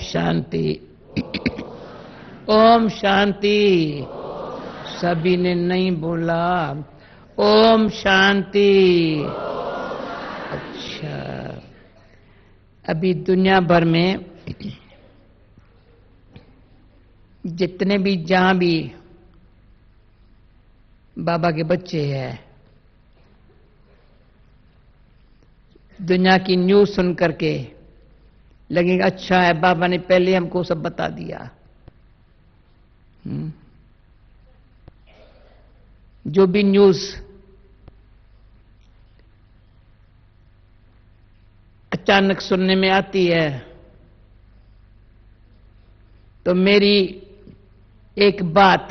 शांति। ओम शांति। सभी ने नहीं बोला ओम शांति। अच्छा, अभी दुनिया भर में जितने भी जहां भी बाबा के बच्चे हैं, दुनिया की न्यूज़ सुन करके लगेगा अच्छा है बाबा ने पहले हमको सब बता दिया। जो भी न्यूज़ अचानक सुनने में आती है तो मेरी एक बात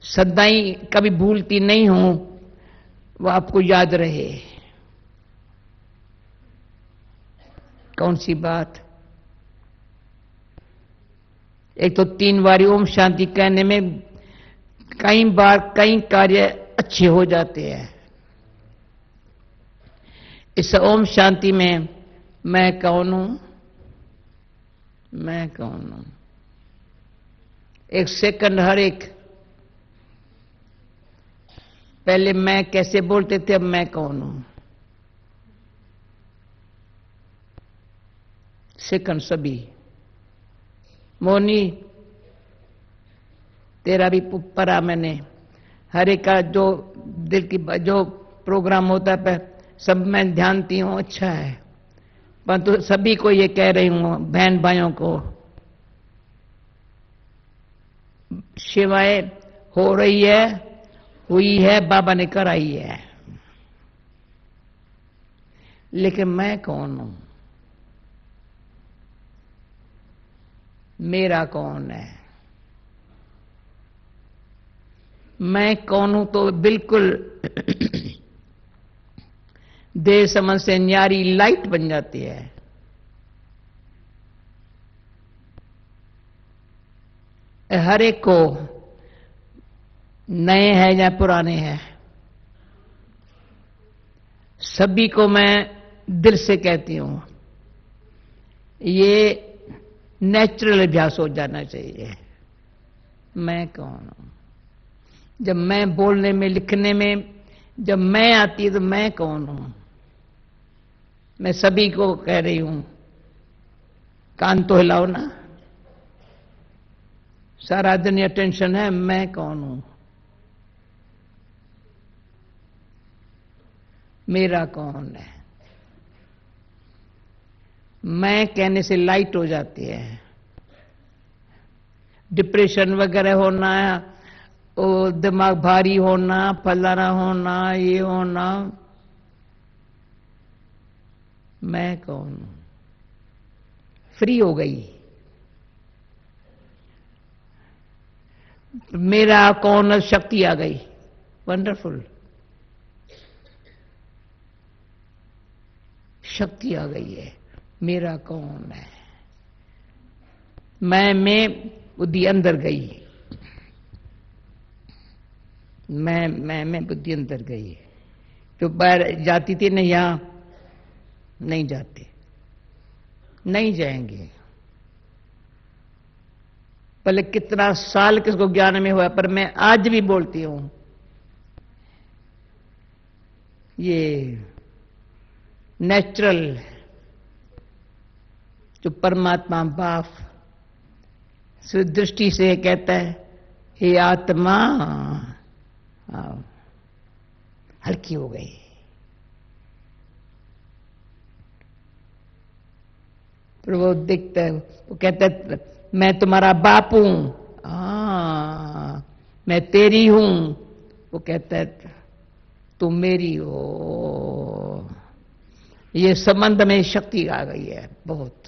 सदाई कभी भूलती नहीं हूं, वो आपको याद रहे। कौन सी बात? एक तो 3 बार ओम शांति कहने में कई बार कई कार्य अच्छे हो जाते हैं। इस ओम शांति में मैं कौन हूं? मैं कौन हूं? एक सेकंड हर एक, पहले मैं कैसे बोलते थे, अब मैं कौन हूं? सेकंड सभी। मोनी तेरा भी पढ़ा मैंने, हर एक का जो दिल की जो प्रोग्राम होता है सब मैं ध्यानती हूं, अच्छा है। परंतु सभी को ये कह रही हूं, बहन भाइयों को, सेवाएं हो रही है, हुई है, बाबा ने कराई है, लेकिन मैं कौन हूं? मेरा कौन है? मैं कौन हूं तो बिल्कुल देह समझ से न्यारी लाइट बन जाती है। हर एक को, नए हैं या पुराने हैं, सभी को मैं दिल से कहती हूं, ये नेचुरल अभ्यास हो जाना चाहिए। मैं कौन हूं? जब मैं बोलने में लिखने में जब मैं आती है तो मैं कौन हूं? मैं सभी को कह रही हूं, कान तो हिलाओ ना, सारा दिन अटेंशन है, मैं कौन हूं? मेरा कौन है? मैं कहने से लाइट हो जाती है। डिप्रेशन वगैरह होना, वो दिमाग भारी होना, फलाना होना, ये होना, मैं कौन हूं? फ्री हो गई। मेरा कौन, शक्ति आ गई। वंडरफुल, शक्ति आ गई है। मेरा कौन है? मैं बुद्धि अंदर गई। मैं बुद्धि अंदर गई। तो बाहर जाती थी ना, यहां नहीं जाते, नहीं जाएंगे। पहले कितना साल किसको ज्ञान में हुआ, पर मैं आज भी बोलती हूं, ये नेचुरल जो परमात्मा बाप दृष्टि से कहता है, हे आत्मा आओ, हल्की हो गई। फिर वो दिखता है, वो कहता है मैं तुम्हारा बाप हूं, मैं तेरी हूं। वो कहता है तुम मेरी हो। ये संबंध में शक्ति आ गई है बहुत।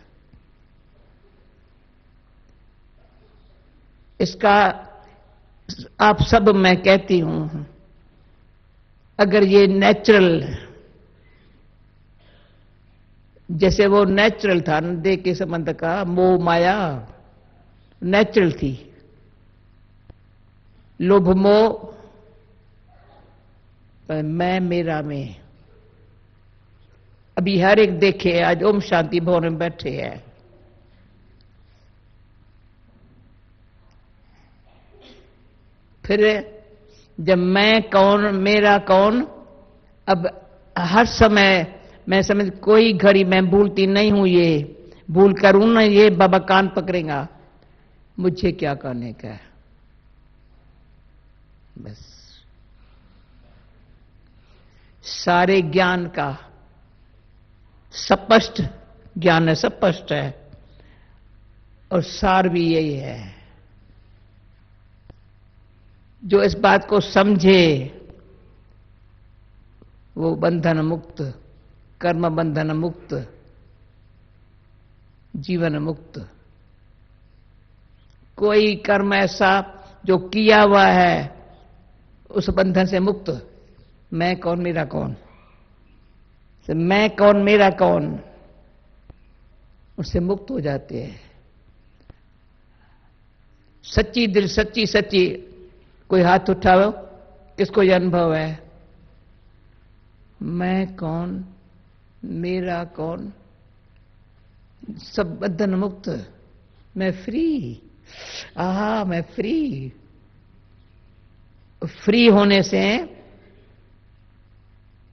इसका आप सब मैं कहती हूं, अगर ये नेचुरल, जैसे वो नेचुरल था देह के संबंध का, मोह माया नेचुरल थी, लोभ मोह, पर मैं मेरा में अभी हर एक देखे आज ओम शांति भवन में बैठे हैं। फिर जब मैं कौन मेरा कौन, अब हर समय मैं समझ कोई घड़ी मैं भूलती नहीं हूं, ये भूल करूं ना ये बाबा कान पकड़ेगा, मुझे क्या करने का है। बस सारे ज्ञान का स्पष्ट ज्ञान है, स्पष्ट है, और सार भी यही है। जो इस बात को समझे वो बंधन मुक्त, कर्म बंधन मुक्त, जीवन मुक्त। कोई कर्म ऐसा जो किया हुआ है उस बंधन से मुक्त। मैं कौन मेरा कौन, मैं कौन मेरा कौन, उससे मुक्त हो जाते हैं। सच्ची दिल सच्ची सच्ची, कोई हाथ उठाओ, किसको यह अनुभव है? मैं कौन मेरा कौन, सब बंधन मुक्त, मैं फ्री। आहा, मैं फ्री। फ्री होने से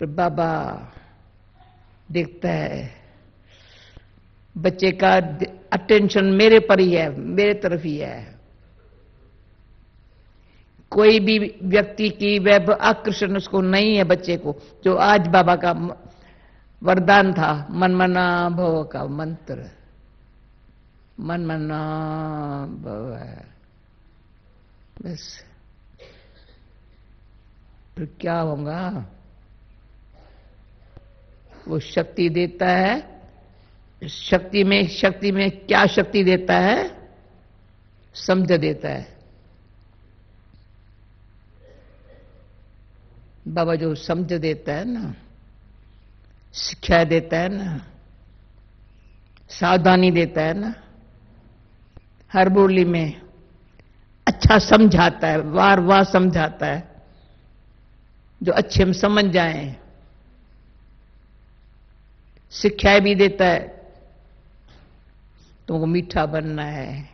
तो बाबा देखता है बच्चे का अटेंशन मेरे पर ही है, मेरे तरफ ही है। कोई भी व्यक्ति की वह आकर्षण उसको नहीं है बच्चे को। जो आज बाबा का वरदान था, मन मना भव का मंत्र, मन मना भव है। बस फिर क्या होगा? वो शक्ति देता है। शक्ति में क्या शक्ति देता है? समझ देता है। बाबा जो समझ देता है ना, शिक्षा देता है ना, सावधानी देता है ना, हर बोली में अच्छा समझाता है, वार वार समझाता है, जो अच्छे हम समझ जाएं। शिक्षाएं भी देता है, तुमको मीठा बनना है,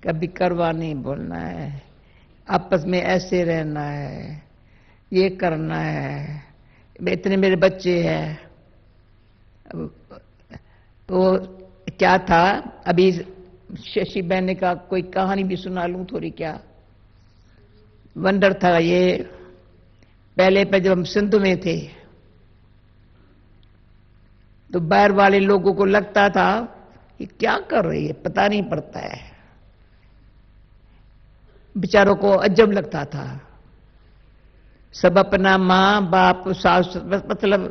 कभी करवा नहीं बोलना है, आपस में ऐसे रहना है, ये करना है। इतने मेरे बच्चे हैं। तो क्या था, अभी शशि बहन का कोई कहानी भी सुना लूं थोड़ी क्या? वंडर था ये। पहले जब हम सिंध में थे तो बाहर वाले लोगों को लगता था कि क्या कर रही है, पता नहीं पड़ता है। बेचारों को अजब लगता था। सब अपना माँ बाप सास मतलब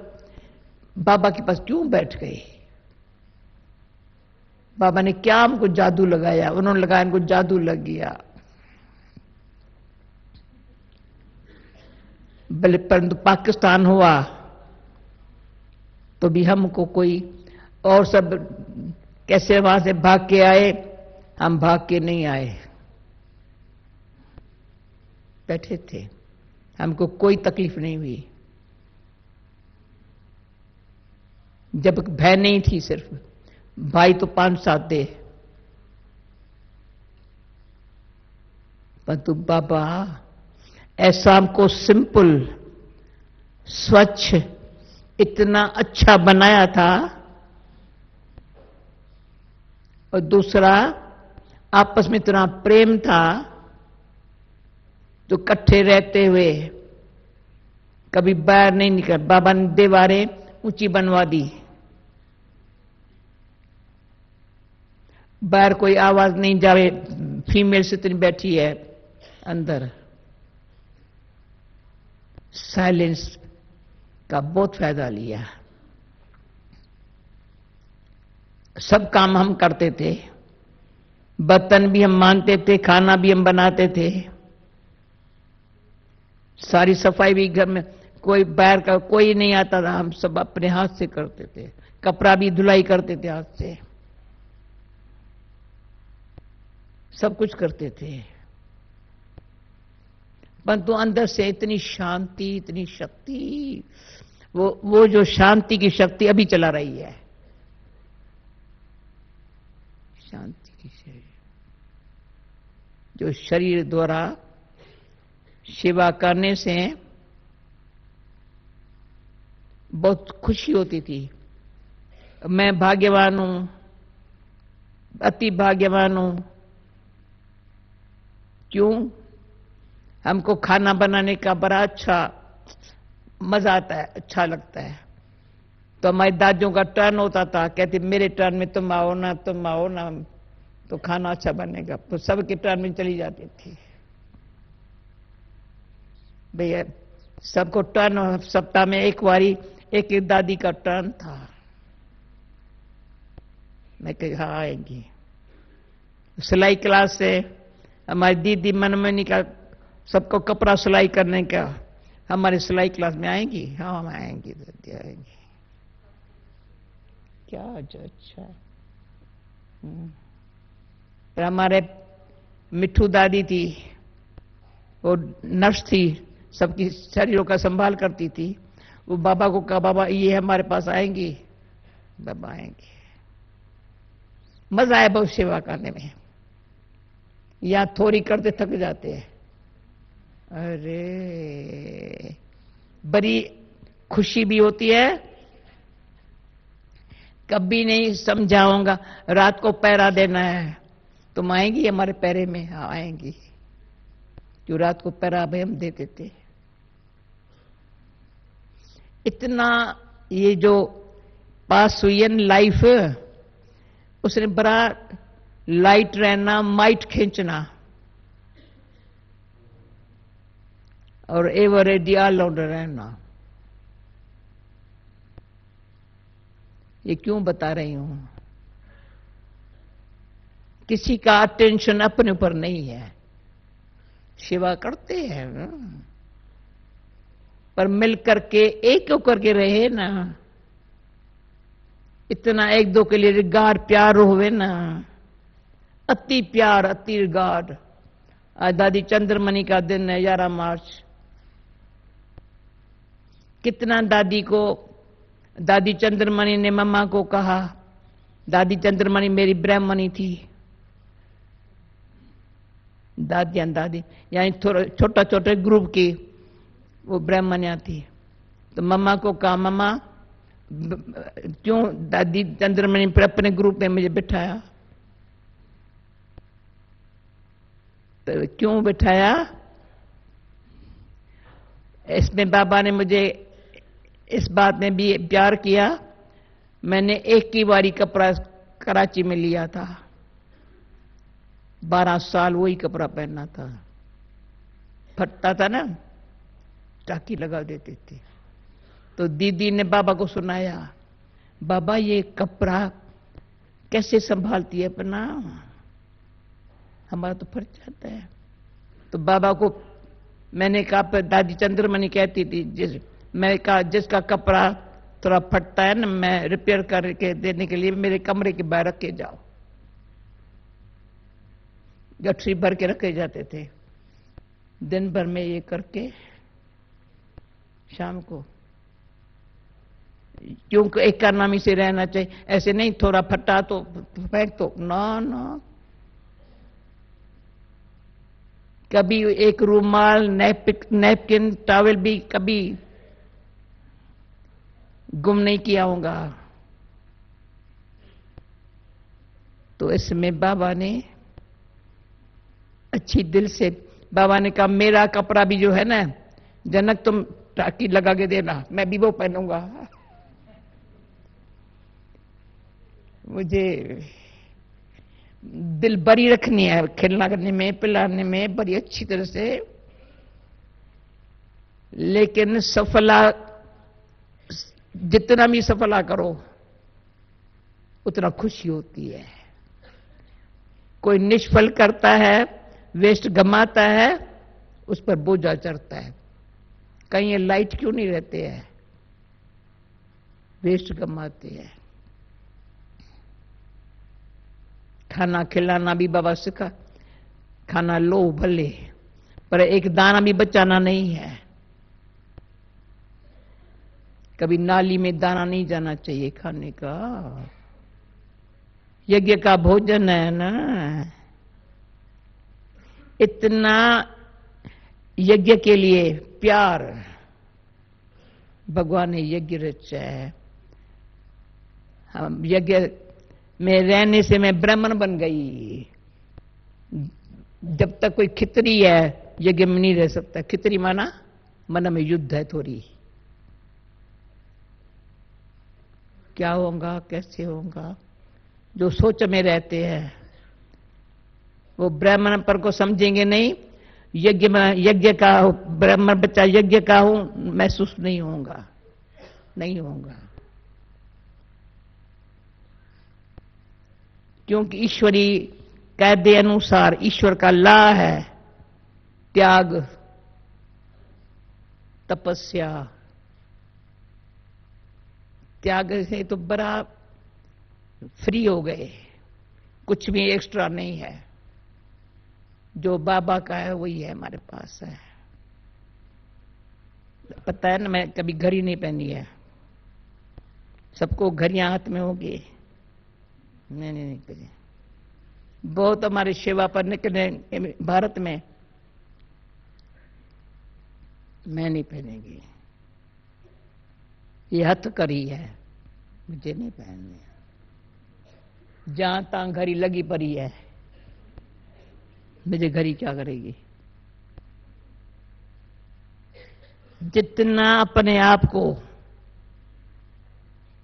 बाबा के पास क्यों बैठ गए? बाबा ने क्या हमको जादू लगाया? उन्होंने लगाया, इनको जादू लग गया। परंतु पाकिस्तान हुआ तो भी हमको कोई, और सब कैसे वहां से भाग के आए, हम भाग के नहीं आए, बैठे थे, हमको कोई तकलीफ नहीं हुई। जब भय नहीं थी, सिर्फ भाई तो 5-7 थे, परंतु बाबा ऐसा हमको सिंपल स्वच्छ इतना अच्छा बनाया था। और दूसरा, आपस में इतना प्रेम था, तो इकट्ठे रहते हुए कभी बाहर नहीं निकल। बाबा ने दीवारें ऊंची बनवा दी, बाहर कोई आवाज नहीं जावे। फीमेल्स इतनी बैठी है अंदर, साइलेंस का बहुत फायदा लिया। सब काम हम करते थे, बर्तन भी हम मानते थे, खाना भी हम बनाते थे, सारी सफाई भी घर में, कोई बाहर का कोई नहीं आता था, हम सब अपने हाथ से करते थे। कपड़ा भी धुलाई करते थे हाथ से, सब कुछ करते थे। परंतु अंदर से इतनी शांति, इतनी शक्ति, वो जो शांति की शक्ति अभी चला रही है, शांति की शक्ति जो शरीर द्वारा सेवा करने से बहुत खुशी होती थी। मैं भाग्यवान हूं, अति भाग्यवान हूं। क्यों? हमको खाना बनाने का बड़ा अच्छा मजा आता है, अच्छा लगता है। तो हमारी दादियों का टर्न होता था, कहती मेरे टर्न में तुम आओ ना, तुम आओ ना, तो खाना अच्छा बनेगा। तो सबके टर्न में चली जाती थी। भैया सबको टर्न, सप्ताह में एक बारी एक एक दादी का टर्न था। मैं कही हाँ आएंगी। सिलाई क्लास से हमारी दीदी मनमनी का सबको कपड़ा सिलाई करने का, हमारे सिलाई क्लास में आएंगी। हाँ हम आएंगी, दादी आएंगी। क्या जो अच्छा है। फिर हमारे मिठू दादी थी, वो नर्स थी, सबकी शरीरों का संभाल करती थी। वो बाबा को कहा बाबा ये हमारे पास आएंगी, बाबा आएंगे। मजा आया बहुत सेवा करने में। या थोड़ी करते थक जाते हैं। अरे बड़ी खुशी भी होती है। कभी नहीं समझाऊंगा रात को पैरा देना है, तुम आएंगी हमारे पैरे में? हाँ आएंगी। जो रात को पैरा भी हम दे देते। इतना ये जो पास हुई है लाइफ, उसने बड़ा लाइट रहना, माइट खींचना और एवर रेडी ऑलराउंडर रहना। ये क्यों बता रही हूं? किसी का अटेंशन अपने ऊपर नहीं है। सेवा करते हैं ना, पर मिल करके एक होकर के रहे ना। इतना एक दो के लिए रिगार्ड प्यार होवे ना, अति प्यार अति रिगार्ड। आज दादी चंद्रमणि का दिन है, 11 मार्च। कितना दादी को, दादी चंद्रमणि ने मम्मा को कहा, दादी चंद्रमणि मेरी ब्राह्मणी थी। दादी यानी थोड़ा छोटा छोटे ग्रुप की वो ब्राह्मणियां थी। तो मम्मा को कहा मम्मा क्यों दादी चंद्रमणि पर अपने ग्रुप में मुझे बिठाया? तो क्यों बिठाया? इसमें बाबा ने मुझे इस बात में भी प्यार किया। मैंने एक ही बारी कपड़ा कराची में लिया था, 12 साल वही कपड़ा पहनना था। फटता था ना, टाकी लगा देते थे। तो दीदी ने बाबा को सुनाया, बाबा ये कपड़ा कैसे संभालती है अपना, हमारा तो फट जाता है। तो बाबा को मैंने कहा, दादी चंद्रमणि कहती थी, मैं कहा जिसका कपड़ा थोड़ा फटता है ना, मैं रिपेयर करके देने के लिए मेरे कमरे के बाहर रखे जाओ। गठरी भर के रखे जाते थे। दिन भर में ये करके शाम को, क्योंकि इकोनॉमी से रहना चाहिए। ऐसे नहीं थोड़ा फटा तो फेंक दो, ना ना। कभी एक रूमाल, नैपकिन, टॉवल भी कभी गुम नहीं किया होगा। तो इसमें बाबा ने अच्छी दिल से, बाबा ने कहा मेरा कपड़ा भी जो है ना जनक, तुम टाकी लगा के देना, मैं भी वो पहनूंगा। मुझे दिल बरी रखनी है, खिलना करने में, पिलाने में बड़ी अच्छी तरह से। लेकिन सफला, जितना भी सफला करो उतना खुशी होती है। कोई निष्फल करता है, वेस्ट गमाता है, उस पर बोझा चढ़ता है। कहीं ये लाइट क्यों नहीं रहते हैं? वेस्ट गमाते हैं। खाना खिलाना भी बाबा सिखा, खाना लो भले, पर एक दाना भी बचाना नहीं है। कभी नाली में दाना नहीं जाना चाहिए खाने का। यज्ञ का भोजन है ना। इतना यज्ञ के लिए प्यार भगवान ने यज्ञ रचा है। हम यज्ञ में रहने से मैं ब्राह्मण बन गई। जब तक कोई खितरी है यज्ञ में नहीं रह सकता। खितरी माना मन में युद्ध है थोड़ी। क्या होगा कैसे होगा, जो सोच में रहते हैं वो ब्राह्मण पर को समझेंगे नहीं। यज्ञ में यज्ञ का ब्राह्मण बच्चा यज्ञ का हूं महसूस नहीं होगा, नहीं होगा। क्योंकि ईश्वरी कायदे अनुसार ईश्वर का ला है त्याग, तपस्या। त्याग से तो बड़ा फ्री हो गए, कुछ भी एक्स्ट्रा नहीं है। जो बाबा का है वही है हमारे पास है। पता है ना, मैं कभी घड़ी नहीं पहनी है। सबको घड़ियां हाथ में होगी, मैंने नहीं पहनी। बहुत हमारी सेवा पर निकले भारत में, मैं नहीं पहनेगी। ये हथकड़ी है, मुझे नहीं पहननी। जहां तहां घड़ी लगी पड़ी है, मुझे घड़ी क्या करेगी। जितना अपने आप को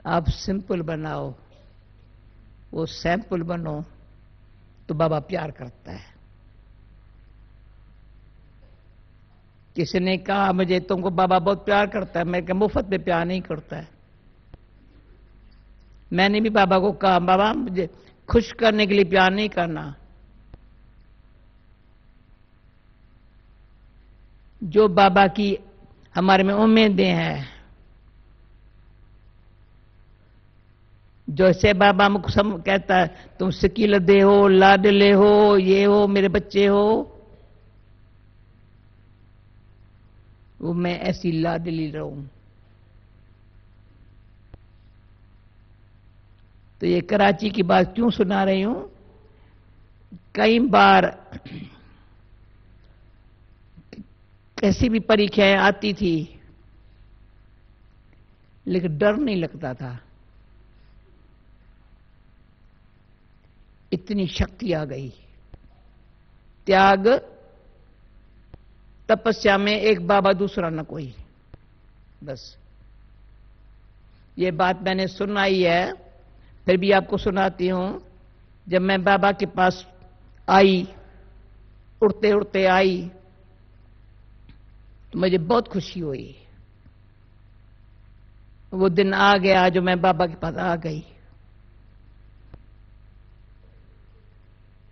आप सिंपल बनाओ, वो सैंपल बनो, तो बाबा प्यार करता है। किसी ने कहा मुझे तुमको बाबा बहुत प्यार करता है। मैं क्या मुफ्त में प्यार नहीं करता है। मैंने भी बाबा को कहा बाबा मुझे खुश करने के लिए प्यार नहीं करना। जो बाबा की हमारे में उम्मीदें हैं, जैसे बाबा हमको सब कहता है तुम शकील दे हो, लाडले हो, ये हो, मेरे बच्चे हो, वो मैं ऐसी लाडली रहूं। तो ये कराची की बात क्यों सुना रही हूं। कई बार कैसी भी परीक्षाएं आती थी, लेकिन डर नहीं लगता था। इतनी शक्ति आ गई। त्याग तपस्या में एक बाबा दूसरा न कोई। बस ये बात मैंने सुनाई है, फिर भी आपको सुनाती हूं। जब मैं बाबा के पास आई, उड़ते उड़ते आई, तो मुझे बहुत खुशी हुई। वो दिन आ गया जो मैं बाबा के पास आ गई।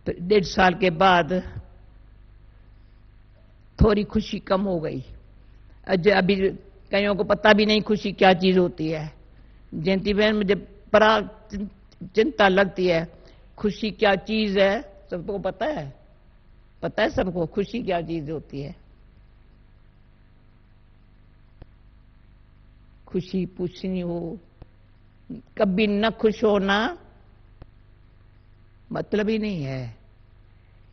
तो 1.5 साल के बाद थोड़ी खुशी कम हो गई। अभी कईयों को पता भी नहीं खुशी क्या चीज होती है। जयंती बहन मुझे बड़ा चिंता लगती है, खुशी क्या चीज है। सबको पता है, पता है सबको खुशी क्या चीज होती है। खुशी पूछनी हो, कभी न खुश होना मतलब ही नहीं है।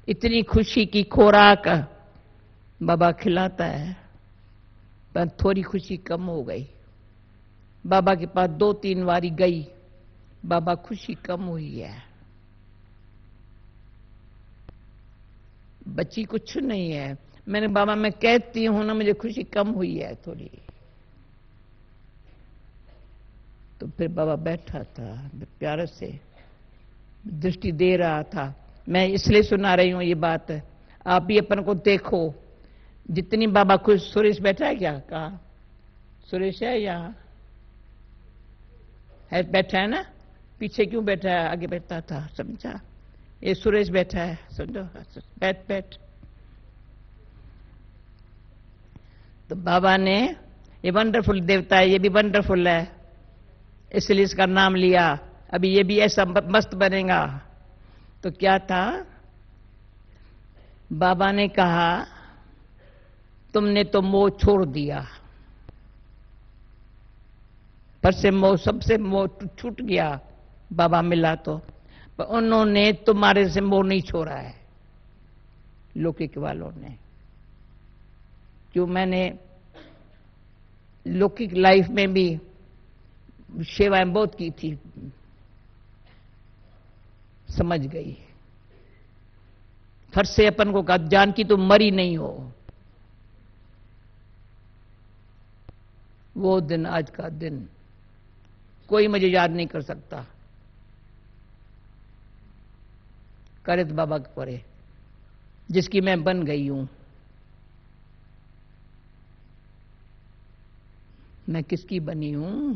इतनी खुशी की खुराक बाबा खिलाता है, पर थोड़ी खुशी कम हो गई। बाबा के पास 2-3 बारी गई, बाबा खुशी कम हुई है। बची कुछ नहीं है। मैंने बाबा मैं कहती हूं ना मुझे खुशी कम हुई है थोड़ी। तो फिर बाबा बैठा था, प्यार से दृष्टि दे रहा था। मैं इसलिए सुना रही हूं ये बात, आप भी अपन को देखो। जितनी बाबा खुश। सुरेश बैठा है क्या? कहा सुरेश है यहां है? बैठा है ना? पीछे क्यों बैठा है, आगे बैठा था, समझा? ये सुरेश बैठा है, समझो। बैठ बैठ। तो बाबा ने, ये वंडरफुल देवता है, ये भी वंडरफुल है, इसलिए इसका नाम लिया। अभी ये भी ऐसा मस्त बनेगा। तो क्या था, बाबा ने कहा तुमने तो मोह छोड़ दिया। पर से मोह, सबसे मोह छूट गया बाबा मिला तो, पर उन्होंने तुम्हारे से मोह नहीं छोड़ा है, लौकिक वालों ने। क्यों? मैंने लौकिक लाइफ में भी सेवाएं बहुत की थी, समझ गई। फट से अपन को कहा, जानकी तुम मरी नहीं हो। वो दिन, आज का दिन कोई मुझे याद नहीं कर सकता, करे तो बाबा के करे, जिसकी मैं बन गई हूं। मैं किसकी बनी हूं?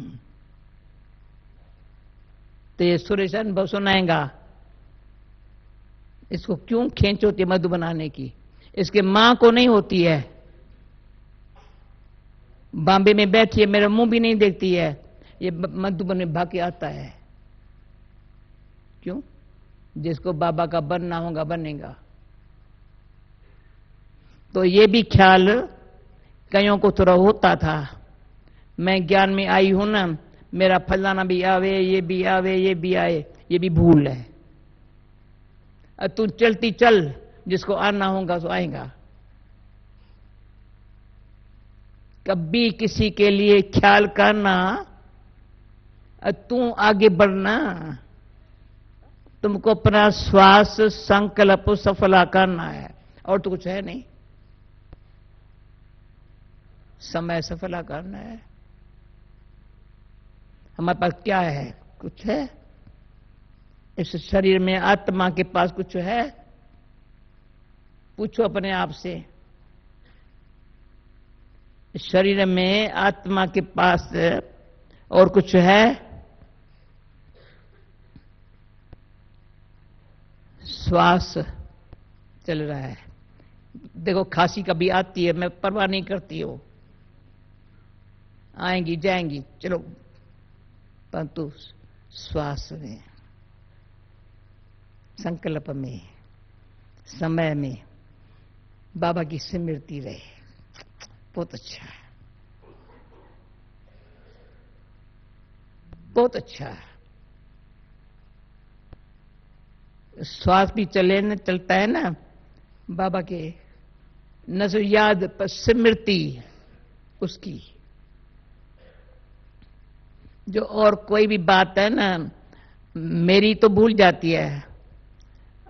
तो ये सुरेश अनुभव सुनाएगा, इसको क्यों खींच होती है मधु बनाने की? इसके मां को नहीं होती है, बॉम्बे में बैठी है, मेरा मुंह भी नहीं देखती है, ये मधुबन में भाग के आता है। क्यों? जिसको बाबा का बनना होगा बनेगा। तो ये भी ख्याल कईयों को थोड़ा होता था, मैं ज्ञान में आई हूं ना, मेरा फलाना भी आवे, ये भी आवे, ये भी आए, ये भी भूल है। अब तू चलती चल, जिसको आना होगा सो आएगा। कभी किसी के लिए ख्याल करना, तू आगे बढ़ना, तुमको अपना श्वास संकल्प सफला करना है, और तो कुछ है नहीं। समय सफला करना है। हमारे पास क्या है? कुछ है? इस शरीर में आत्मा के पास कुछ है? पूछो अपने आप से। शरीर में आत्मा के पास और कुछ है? श्वास चल रहा है। देखो खांसी कभी आती है, मैं परवाह नहीं करती हूं, आएंगी जाएंगी, चलो, परंतु श्वास में, संकल्प में, समय में बाबा की स्मृति रहे, बहुत अच्छा है, बहुत अच्छा है। श्वास भी चले न, चलता है ना बाबा के, न सो याद पर स्मृति उसकी। जो और कोई भी बात है ना, मेरी तो भूल जाती है,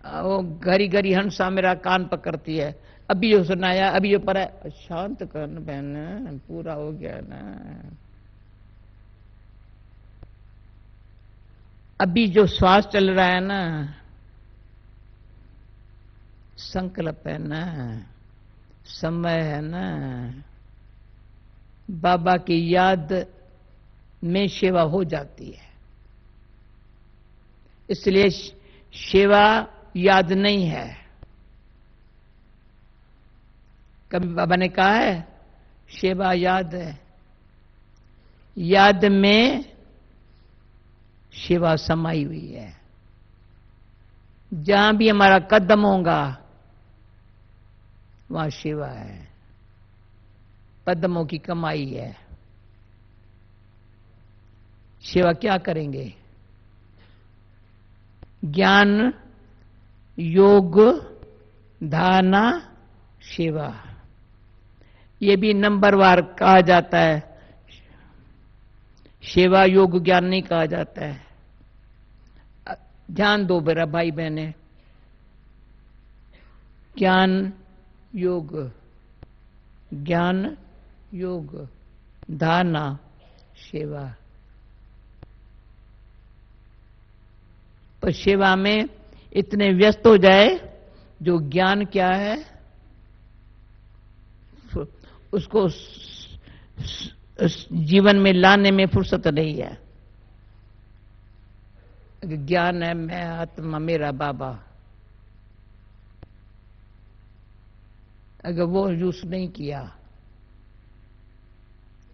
वो घड़ी घड़ी हंसा मेरा कान पकड़ती है। अभी जो सुनाया, अभी जो पढ़ा, शांत करना बहन, पूरा हो गया ना। अभी जो श्वास चल रहा है ना, संकल्प है ना, समय है ना, बाबा की याद में सेवा हो जाती है। इसलिए सेवा याद नहीं है। कभी बाबा ने कहा है सेवा याद है? याद में सेवा समाई हुई है। जहां भी हमारा कदम होगा वहां सेवा है, पद्मों की कमाई है। सेवा क्या करेंगे? ज्ञान, योग, धारणा, सेवा, ये भी नंबरवार कहा जाता है। सेवा योग ज्ञान नहीं कहा जाता है। ध्यान दो मेरा भाई बहने, ज्ञान योग, ज्ञान योग, धारणा, सेवा। पर सेवा में इतने व्यस्त हो जाए, जो ज्ञान क्या है उसको जीवन में लाने में फुर्सत नहीं है। ज्ञान है मैं आत्मा, मेरा बाबा, अगर वो यूज नहीं किया,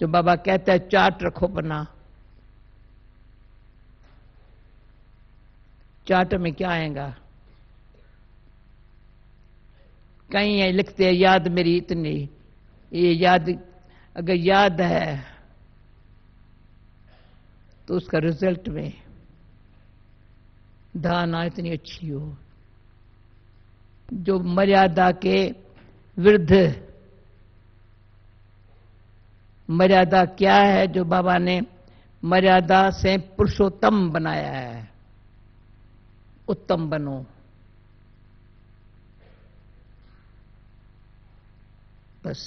तो बाबा कहता है चार्ट रखो बना। चार्ट में क्या आएगा? कहीं है लिखते हैं याद मेरी इतनी, ये याद अगर याद है तो उसका रिजल्ट में धारणा इतनी अच्छी हो जो मर्यादा के विरुद्ध। मर्यादा क्या है? जो बाबा ने मर्यादा से पुरुषोत्तम बनाया है। उत्तम बनो। बस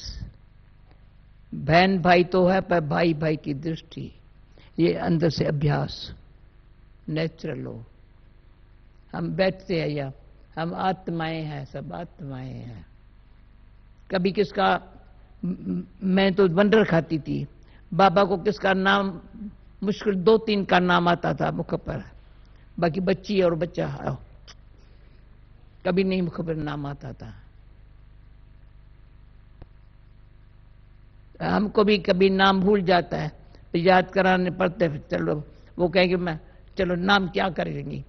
बहन भाई तो है, पर भाई भाई की दृष्टि, ये अंदर से अभ्यास नेचुरल हो। हम बैठते हैं या हम आत्माएं हैं, सब आत्माएं हैं। कभी किसका, मैं तो वंडर खाती थी, बाबा को किसका नाम मुश्किल 2-3 का नाम आता था मुख पर, बाकी बच्ची और बच्चा कभी नहीं मुख पर नाम आता था। हमको भी कभी नाम भूल जाता है तो याद कराने पड़ते। चलो वो कहेंगे मैं, चलो नाम क्या करेंगी,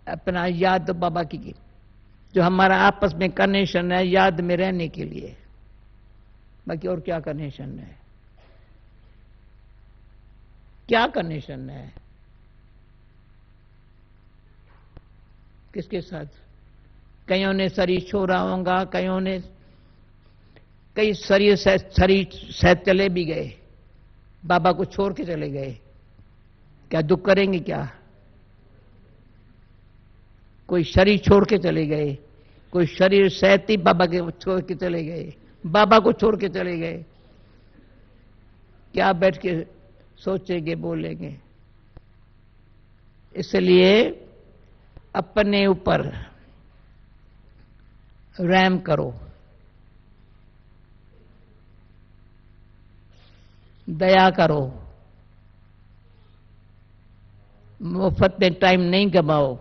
अपना याद बाबा की, जो हमारा आपस में कनेक्शन है याद में रहने के लिए, बाकी और क्या कनेक्शन है? क्या कनेक्शन है? किसके साथ? कईयों ने शरीर छोड़ा होगा, कईयों ने कई शरीर से चले भी गए, बाबा को छोड़ के चले गए। क्या दुख करेंगे? क्या कोई शरीर छोड़ के चले गए, कोई शरीर सहती बाबा के छोड़ के चले गए, बाबा को छोड़ के चले गए। क्या बैठ के सोचेंगे, बोलेंगे? इसलिए अपने ऊपर रहम करो, दया करो, मुफ्त में टाइम नहीं गवाओ।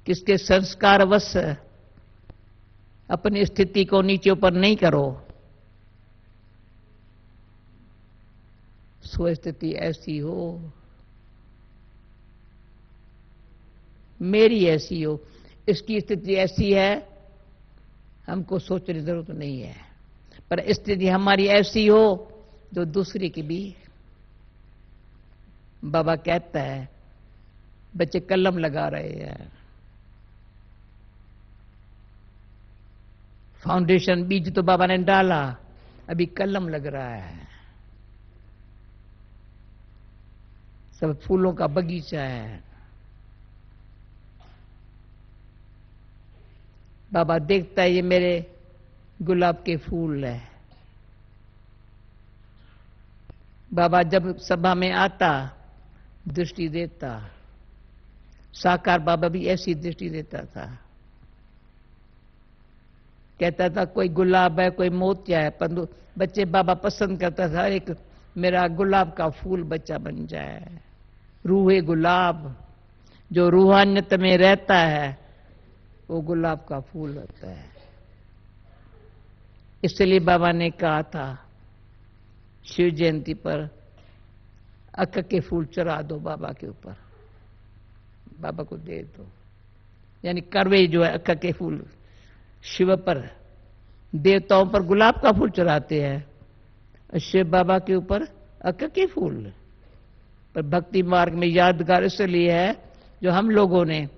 किसके संस्कारवश अपनी स्थिति को नीचे ऊपर नहीं करो। सो स्थिति ऐसी हो, मेरी ऐसी हो, इसकी स्थिति ऐसी है, हमको सोचने की जरूरत नहीं है, पर स्थिति हमारी ऐसी हो जो दूसरे की भी। बाबा कहता है बच्चे कलम लगा रहे हैं, फाउंडेशन बीज तो बाबा ने डाला, अभी कलम लग रहा है, सब फूलों का बगीचा है। बाबा देखता है ये मेरे गुलाब के फूल है। बाबा जब सभा में आता दृष्टि देता, साकार बाबा भी ऐसी दृष्टि देता था। कहता था कोई गुलाब है, कोई मोतिया है, परंतु बच्चे बाबा पसंद करता था एक मेरा गुलाब का फूल बच्चा बन जाए। रूहे गुलाब, जो रूहानियत में रहता है वो गुलाब का फूल होता है। इसलिए बाबा ने कहा था शिव जयंती पर अक्क के फूल चढ़ा दो बाबा के ऊपर, बाबा को दे दो। यानी करवे जो है अक्क के फूल शिव पर, देवताओं पर गुलाब का फूल चढ़ाते हैं, शिव बाबा के ऊपर अक्क के फूल। पर भक्ति मार्ग में यादगार इसलिए है जो हम लोगों ने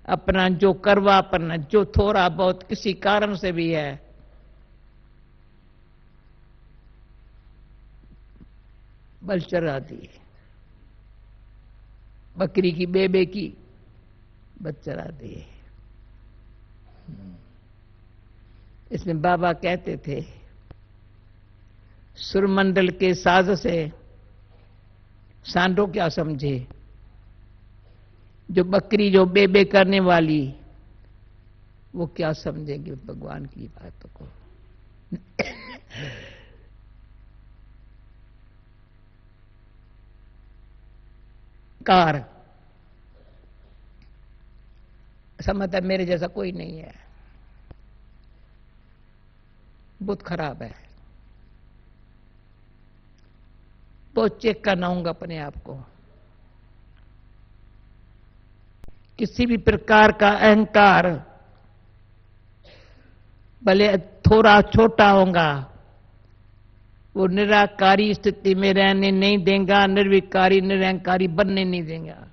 अपना जो करवापन, जो थोड़ा बहुत किसी कारण से भी है, बल चढ़ा दी। बकरी की बेबे की बल चढ़ा दी। इसमें बाबा कहते थे सुरमंडल के साज से सांडो क्या समझे, जो बकरी जो बेबे करने वाली वो क्या समझेंगे भगवान की बातों को। कार समझता मेरे जैसा कोई नहीं है, बहुत खराब है। बहुत चेक करना होगा अपने आप को। किसी भी प्रकार का अहंकार भले थोड़ा छोटा होगा, वो निराकारी स्थिति में रहने नहीं देगा, निर्विकारी निरंकारी बनने नहीं देगा।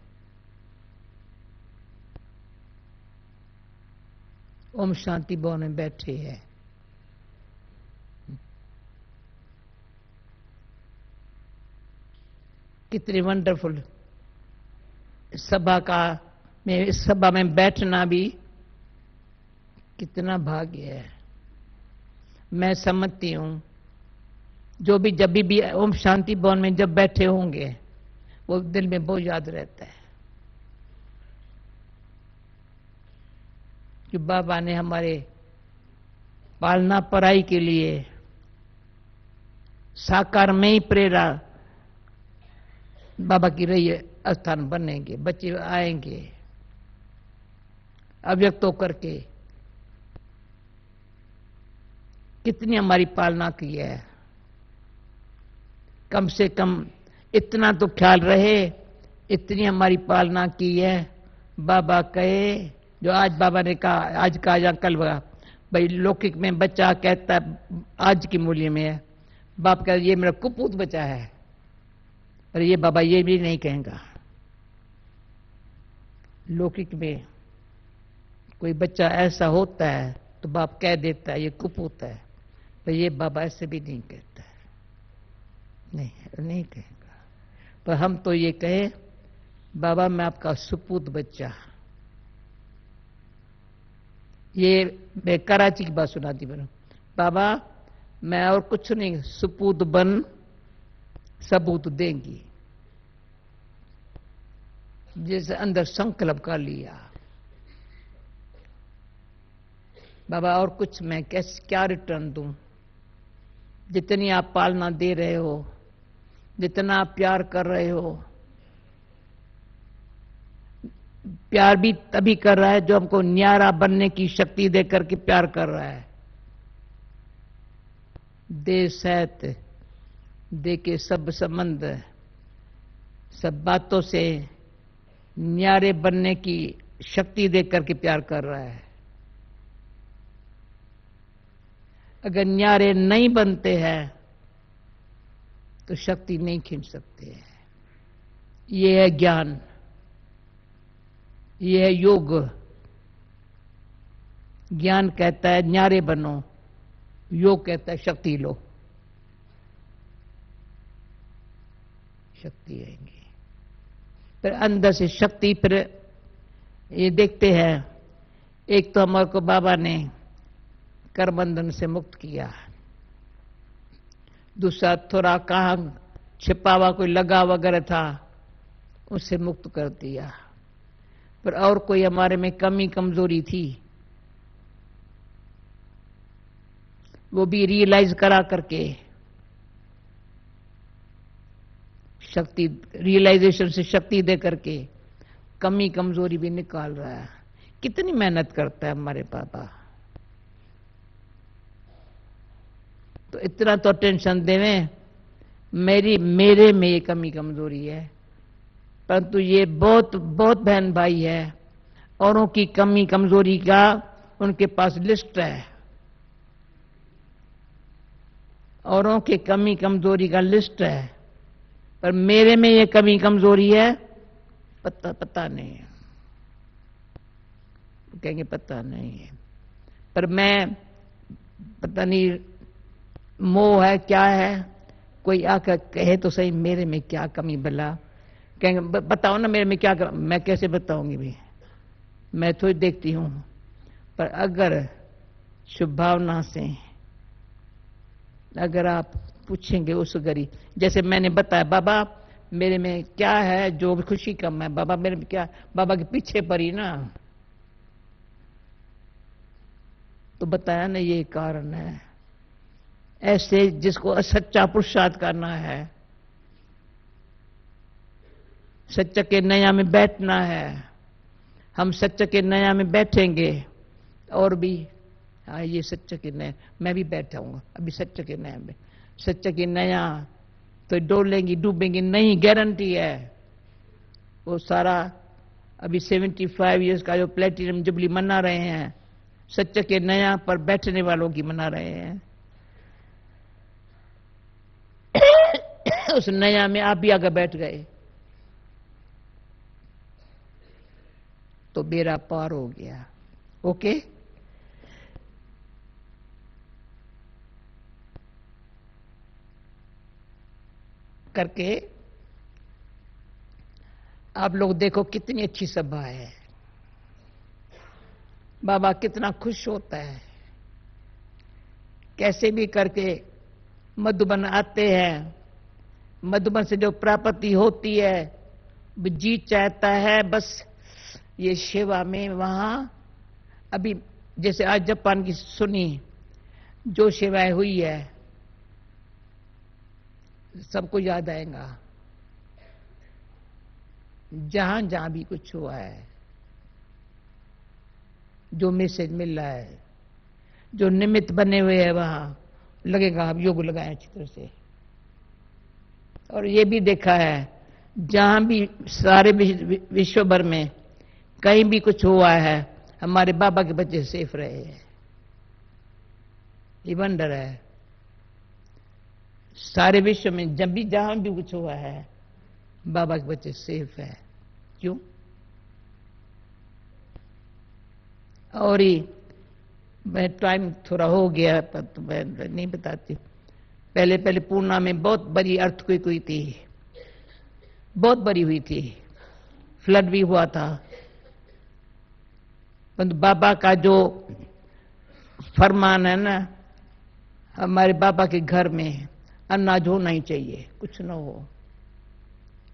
ओम शांति भवन में बैठे हैं। कितनी वंडरफुल सभा का, में इस सभा में बैठना भी कितना भाग्य है। मैं समझती हूं जो भी जब भी ओम शांति भवन में जब बैठे होंगे वो दिल में बहुत याद रहता है कि बाबा ने हमारे पालना पराई के लिए साकार में ही प्रेरणा बाबा की रही है। स्थान बनेंगे, बच्चे आएंगे अव्यक्त होकर के, कितनी हमारी पालना की है। कम से कम इतना तो ख्याल रहे, इतनी हमारी पालना की है। बाबा कहे, जो आज बाबा ने कहा, आज का या कल भाई लौकिक में बच्चा कहता है, आज की मूल्य में है, बाप कहता ये मेरा कुपूत बच्चा है, और ये बाबा ये भी नहीं कहेगा। लौकिक में कोई बच्चा ऐसा होता है तो बाप कह देता है ये कुपूत है, पर ये बाबा ऐसे भी नहीं कहता है, नहीं कहेगा। पर हम तो ये कहे, बाबा मैं आपका सुपूत बच्चा। ये मैं कराची की बात सुनाती बनो, बाबा मैं और कुछ नहीं, सुपूत बन सबूत देंगी। जैसे अंदर संकल्प कर लिया, बाबा और कुछ मैं कैसे क्या रिटर्न दूं। जितनी आप पालना दे रहे हो, जितना आप प्यार कर रहे हो, प्यार भी तभी कर रहा है जो हमको न्यारा बनने की शक्ति दे करके प्यार कर रहा है। दे सहित दे के सब संबंध, सब बातों से न्यारे बनने की शक्ति दे करके प्यार कर रहा है। अगर न्यारे नहीं बनते हैं तो शक्ति नहीं खींच सकते हैं। ये है ज्ञान, ये है योग। ज्ञान कहता है न्यारे बनो, योग कहता है शक्ति लो। शक्ति आएंगी, फिर अंदर से शक्ति। फिर ये देखते हैं, एक तो हमारे को बाबा ने करबंधन से मुक्त किया, दूसरा थोड़ा कहाँ छिपावा कोई लगा वगैरह था उससे मुक्त कर दिया। पर और कोई हमारे में कमी कमजोरी थी वो भी रियलाइज करा करके, शक्ति रियलाइजेशन से शक्ति दे करके कमी कमजोरी भी निकाल रहा है। कितनी मेहनत करता है हमारे पापा। तो इतना तो टेंशन देवें, मेरे में ये कमी कमजोरी है, परंतु ये बहुत बहुत बहन भाई है, औरों की कमी कमजोरी का उनके पास लिस्ट है, औरों के कमी कमजोरी का लिस्ट है, पर मेरे में ये कमी कमजोरी है पता नहीं है। कहेंगे पता नहीं है, पर मैं पता नहीं मोह है क्या है। कोई आकर कहे तो सही मेरे में क्या कमी भला, कहेंगे बताओ ना मेरे में क्या कमी। मैं कैसे बताऊंगी भाई, मैं तो देखती हूं। पर अगर शुभ भावना से अगर आप पूछेंगे उस गरीब, जैसे मैंने बताया बाबा मेरे में क्या है जो खुशी कम है, बाबा मेरे में क्या, बाबा के पीछे पड़ी ना, तो बताया ना ये कारण है। ऐसे जिसको सच्चा पुरुषार्थ करना है, सच्चा के नया में बैठना है, हम सच्चा के नया में बैठेंगे और भी ये सच्चा के नया मैं भी बैठा हूँ अभी सच्चा के नया में। सच्चा के नया तो डोलेंगी डूबेंगी नहीं, गारंटी है। वो सारा अभी 75 इयर्स का जो प्लेटिनम जुबली मना रहे हैं, सच्चा के नया पर बैठने वालों की मना रहे हैं। उस नया में आप भी आगे बैठ गए तो बेड़ा पार हो गया। ओके, करके आप लोग देखो कितनी अच्छी सभा है, बाबा कितना खुश होता है। कैसे भी करके मधुबन आते हैं, मधुबन से जो प्राप्ति होती है वो जी चाहता है बस ये सेवा में वहां। अभी जैसे आज जापान की सुनी जो सेवाएं हुई है सबको याद आएगा, जहां जहां भी कुछ हुआ है, जो मैसेज मिल रहा है, जो निमित्त बने हुए हैं वहां लगेगा हम योग लगाए अच्छी तरह से। और ये भी देखा है जहां भी सारे विश्व भर में कहीं भी कुछ हुआ है हमारे बाबा के बच्चे सेफ रहे हैं। ये वंडर है, सारे विश्व में जब भी जहां भी कुछ हुआ है बाबा के बच्चे सेफ है। क्यों? और ही मैं टाइम थोड़ा हो गया पर तो मैं नहीं बताती। पहले पहले पूर्णा में बहुत बड़ी अर्थक्वेक हुई थी, बहुत बड़ी हुई थी, फ्लड भी हुआ था। परंतु बाबा का जो फरमान है ना, हमारे बाबा के घर में अनाज होना ही चाहिए, कुछ न हो।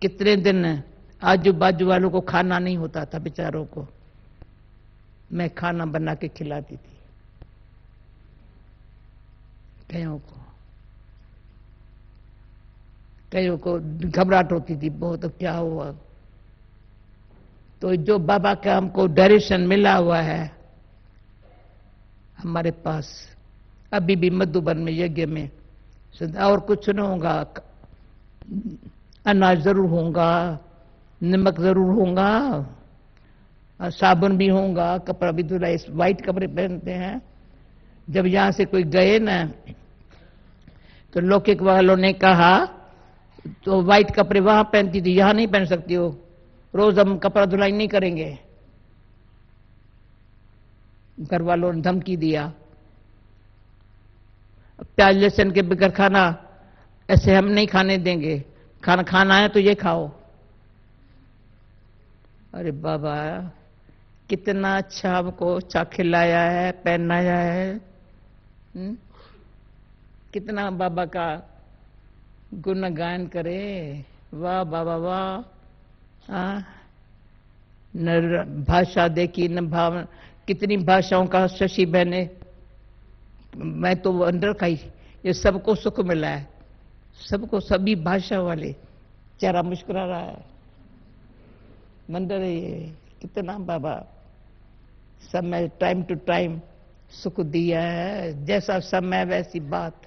कितने दिन आजू बाजू वालों को खाना नहीं होता था बेचारों को, मैं खाना बना के खिलाती थी कईयों को घबराहट होती थी बहुत, तो क्या हुआ। तो जो बाबा का हमको डायरेक्शन मिला हुआ है हमारे पास, अभी भी मधुबन में यज्ञ में और कुछ न होगा, अनाज जरूर होगा, नमक जरूर होगा, साबुन भी होगा, कपड़ा भी धुलाई, व्हाइट कपड़े पहनते हैं। जब यहां से कोई गए ना तो लौकिक वालों ने कहा तो व्हाइट कपड़े वहां पहनती थी, यहां नहीं पहन सकती हो, रोज हम कपड़ा धुलाई नहीं करेंगे। घर वालों ने धमकी दिया, प्याज लहसुन के बगैर खाना ऐसे हम नहीं खाने देंगे, खाना खाना है तो ये खाओ। अरे बाबा कितना अच्छा हमको अच्छा खिलाया है, पहनाया है, कितना बाबा का गुणगान करे। वाह बाबा वाह। न भाषा देखी न भाव, कितनी भाषाओं का शशि बहने, मैं तो अंदर खाई, ये सबको सुख मिला है, सबको, सभी भाषा वाले। चेहरा मुस्कुरा रहा है, मंदिर है ये, कितना बाबा समय टाइम टू टाइम सुख दिया है, जैसा समय वैसी बात।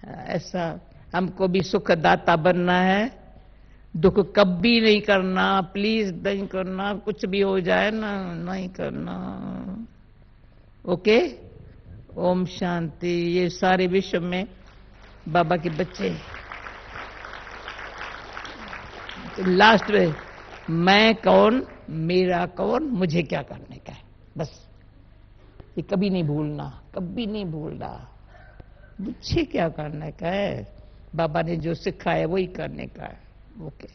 ऐसा हमको भी सुखदाता बनना है, दुख कभी नहीं करना, प्लीज नहीं करना, कुछ भी हो जाए ना नहीं करना। ओके, ओम शांति। ये सारे विश्व में बाबा के बच्चे, लास्ट में मैं कौन, मेरा कौन, मुझे क्या करने का है, बस ये कभी नहीं भूलना, कभी नहीं भूलना। मुझे क्या करने का है, बाबा ने जो सिखाया वही करने का है। ओके।